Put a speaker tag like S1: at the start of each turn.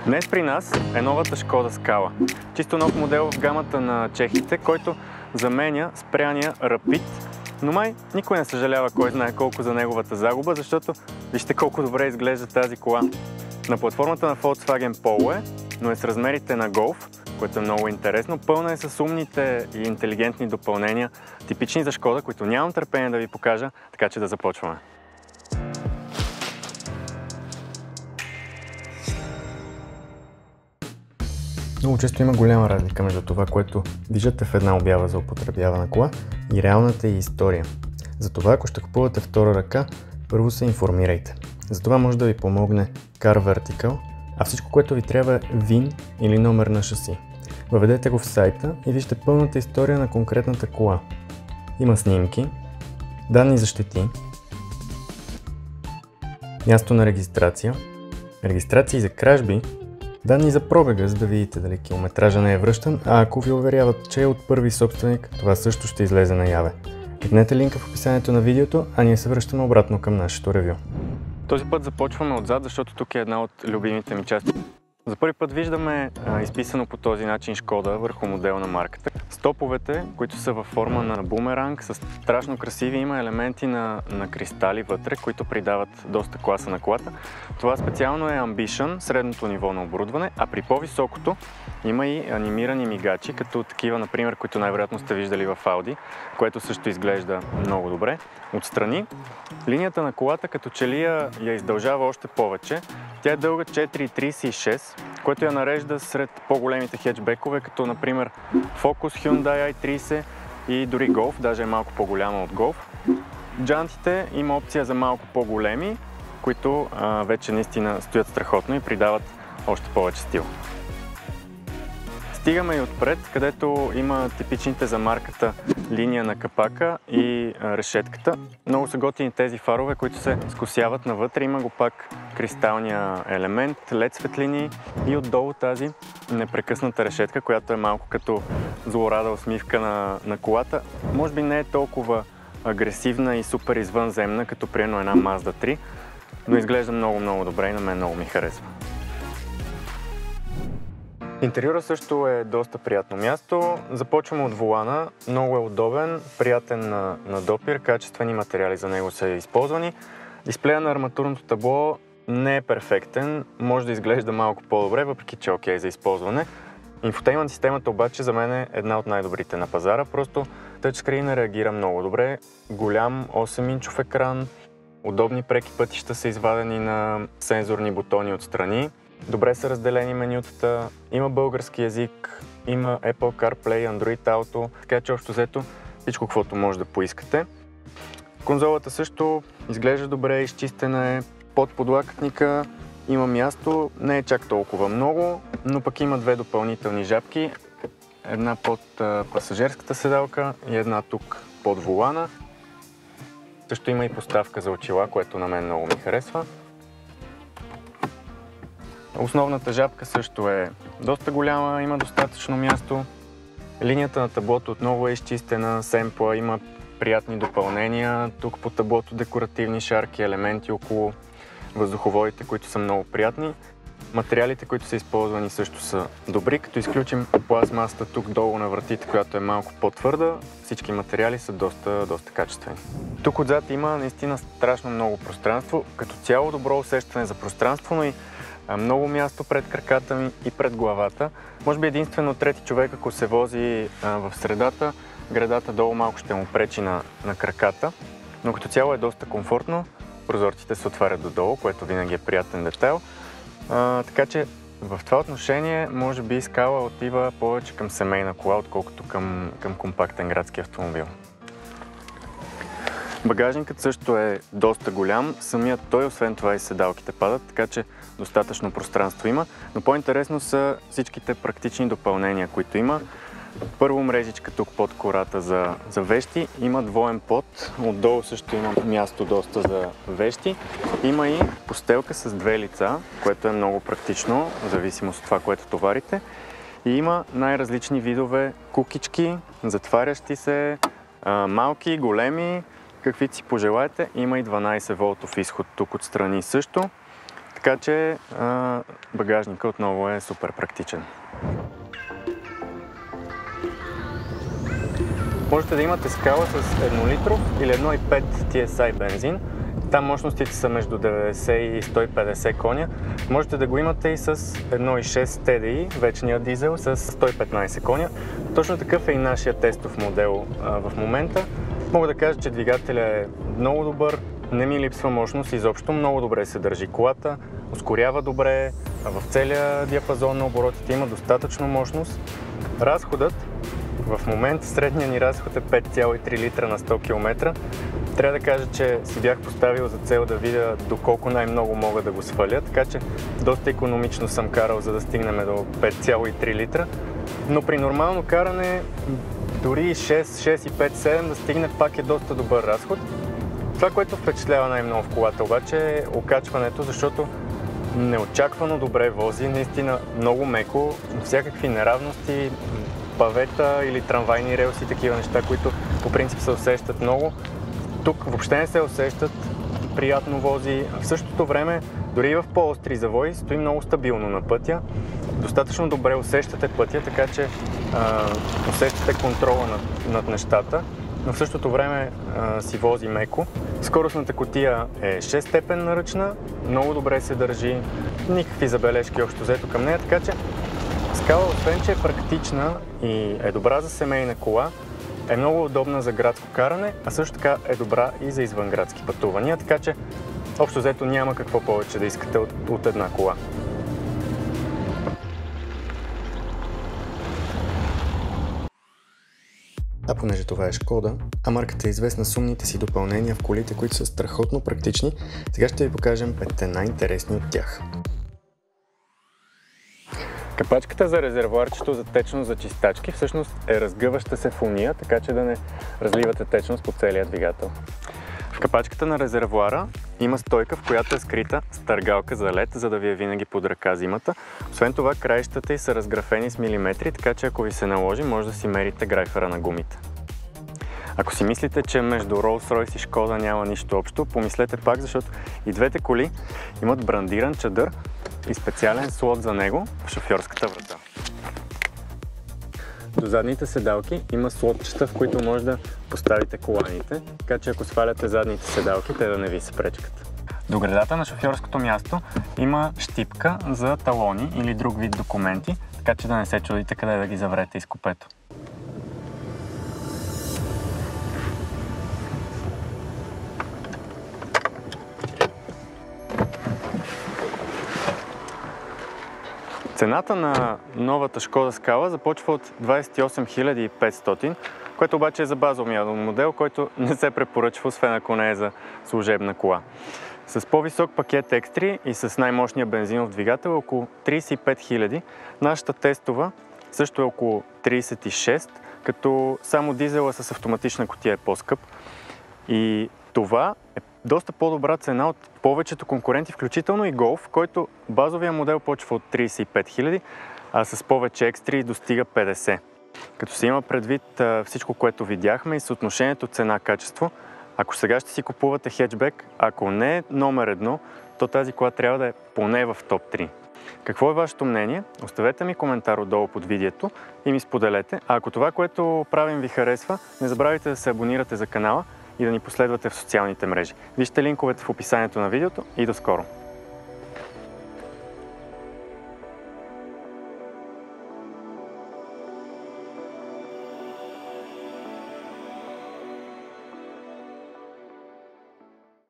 S1: Днес при нас е новата Шкода Scala. Чисто нов модел в гамата на чехите, който заменя спряния Rapid, но май никой не съжалява кой знае колко за неговата загуба, защото вижте колко добре изглежда тази кола. На платформата на Volkswagen Polo е, но е с размерите на Golf, което е много интересно. Пълна е с умните и интелигентни допълнения, типични за Шкода, които нямам търпение да ви покажа, така че да започваме. Много често има голяма разлика между това, което виждате в една обява за употребявана кола и реалната ѝ история. Затова, ако ще купувате втора ръка, първо се информирайте. Затова може да ви помогне Car Vertical, а всичко, което ви трябва е VIN или номер на шаси. Въведете го в сайта и вижте пълната история на конкретната кола. Има снимки, данни за щети, място на регистрация, регистрации за кражби, данни за пробега, за да видите дали километража не е връщан, а ако ви уверяват, че е от първи собственик, това също ще излезе наяве. Кликнете линка в описанието на видеото, а ние се връщаме обратно към нашето ревю. Този път започваме отзад, защото тук е една от любимите ми части. За първи път виждаме изписано по този начин Шкода върху модел на марката. Стоповете, които са във форма на бумеранг, са страшно красиви, има елементи на кристали вътре, които придават доста класа на колата. Това специално е Ambition, средното ниво на оборудване, а при по-високото има и анимирани мигачи, като такива, например, които най-вероятно сте виждали в Audi, което също изглежда много добре. Отстрани линията на колата като че ли я издължава още повече. Тя е дълга 4,36, което я нарежда сред по-големите хетчбекове, като например Focus, Hyundai i30 и дори Golf, даже е малко по-голяма от Golf. Джантите има опция за малко по-големи, които вече наистина стоят страхотно и придават още повече стил. Стигаме и отпред, където има типичните за марката линия на капака и решетката. Много са готини тези фарове, които се скосяват навътре. Има го пак кристалния елемент, LED светлини и отдолу тази непрекъсната решетка, която е малко като злорада усмивка на колата. Може би не е толкова агресивна и супер извънземна, като примерно една Mazda 3, но изглежда много добре и на мен много ми харесва. Интериора също е доста приятно място. Започваме от волана. Много е удобен, приятен на допир, качествени материали за него са използвани. Дисплея на арматурното табло не е перфектен, може да изглежда малко по-добре, въпреки че е окей за използване. Инфотеймент системата обаче за мен е една от най-добрите на пазара. Просто тъчскрина реагира много добре. Голям 8-инчов екран, удобни преки пътища са извадени на сензорни бутони отстрани. Добре са разделени менютата, има български език, има Apple CarPlay, Android Auto, така че общо взето всичко, каквото може да поискате. Конзолата също изглежда добре, изчистена е, под подлакътника има място, не е чак толкова много, но пък има две допълнителни жабки, една под пасажирската седалка и една тук под волана. Също има и поставка за очила, което на мен много ми харесва. Основната жабка също е доста голяма, има достатъчно място. Линията на таблото отново е изчистена, семпла, има приятни допълнения. Тук по таблото декоративни шарки, елементи около въздуховодите, които са много приятни. Материалите, които са използвани, също са добри, като изключим пластмасата тук долу на вратите, която е малко по-твърда. Всички материали са доста качествени. Тук отзад има наистина страшно много пространство, като цяло добро усещане за пространство, но и много място пред краката ми и пред главата. Може би единствено трети човек, ако се вози в средата, гредата долу малко ще му пречи на краката, но като цяло е доста комфортно. Прозорците се отварят додолу, което винаги е приятен детайл. Така че в това отношение може би Scala отива повече към семейна кола, отколкото към компактен градски автомобил. Багажникът също е доста голям, самият той, освен това и седалките падат, така че достатъчно пространство има, но по-интересно са всичките практични допълнения, които има. Първо мрежичка тук под кората за вещи, има двоен под, отдолу също има място доста за вещи. Има и постелка с две лица, което е много практично, в зависимост от това, което товарите. И има най-различни видове кукички, затварящи се, малки, големи, каквито си пожелаете. Има и 12 волтов изход тук отстрани също. Така че багажника отново е супер практичен. Можете да имате скала с 1 литров или 1,5 TSI бензин. Там мощностите са между 90 и 150 коня. Можете да го имате и с 1,6 TDI, вечния дизел, с 115 коня. Точно такъв е и нашия тестов модел в момента. Мога да кажа, че двигателя е много добър, не ми липсва мощност изобщо, много добре се държи колата, ускорява добре, в целия диапазон на оборотите има достатъчно мощност. Разходът, в момента средният ни разход е 5,3 литра на 100 км. Трябва да кажа, че си бях поставил за цел да видя доколко най-много мога да го сваля, така че доста икономично съм карал, за да стигнем до 5,3 литра. Но при нормално каране, дори 6,5-7 да стигне, пак е доста добър разход. Това, което впечатлява най-много в колата обаче е окачването, защото неочаквано добре вози, наистина много меко, всякакви неравности, павета или трамвайни релси, такива неща, които по принцип се усещат много. Тук въобще не се усещат, приятно вози. В същото време, дори и в по-остри завои, стои много стабилно на пътя. Достатъчно добре усещате пътя, така че усещате контрола над нещата, но в същото време си вози меко. Скоростната кутия е 6-степенна ръчна, много добре се държи, никакви забележки общо взето към нея, така че скала, освен че е практична и е добра за семейна кола, е много удобна за градско каране, а също така е добра и за извънградски пътувания, така че общо взето няма какво повече да искате от една кола. А понеже това е Шкода, а марката е известна с умните си допълнения в колите, които са страхотно практични, сега ще ви покажем 5 най-интересни от тях. Капачката за резервоарчето за течност за чистачки всъщност е разгъваща се фуния, така че да не разливате течност по целия двигател. В капачката на резервоара има стойка, в която е скрита стъргалка за лед, за да ви е винаги под ръка зимата. Освен това, краищата й са разграфени с милиметри, така че ако ви се наложи, може да си мерите грайфера на гумите. Ако си мислите, че между Rolls-Royce и Шкода няма нищо общо, помислете пак, защото и двете коли имат брандиран чадър и специален слот за него в шофьорската врата. До задните седалки има слотчета, в които може да поставите коланите, така че ако сваляте задните седалки, те да не ви се пречкат. До гредата на шофьорското място има щипка за талони или друг вид документи, така че да не се чудите къде да ги заврете из купето. Цената на новата Шкода Скала започва от 28 500, което обаче е за базовия модел, който не се препоръчва, освен ако не е за служебна кола. С по-висок пакет екстри и с най-мощния бензинов двигател е около 35 000. Нашата тестова също е около 36, като само дизела с автоматична кутия е по-скъп. И това е доста по-добра цена от повечето конкуренти, включително и Golf, който базовия модел почва от 35 000, а с повече екстри достига 50. Като се има предвид всичко, което видяхме и съотношението цена-качество, ако сега ще си купувате хетчбек, ако не е номер 1, то тази кола трябва да е поне в топ 3. Какво е вашето мнение? Оставете ми коментар отдолу под видеото и ми споделете. А ако това, което правим, ви харесва, не забравяйте да се абонирате за канала и да ни последвате в социалните мрежи. Вижте линковете в описанието на видеото и до скоро!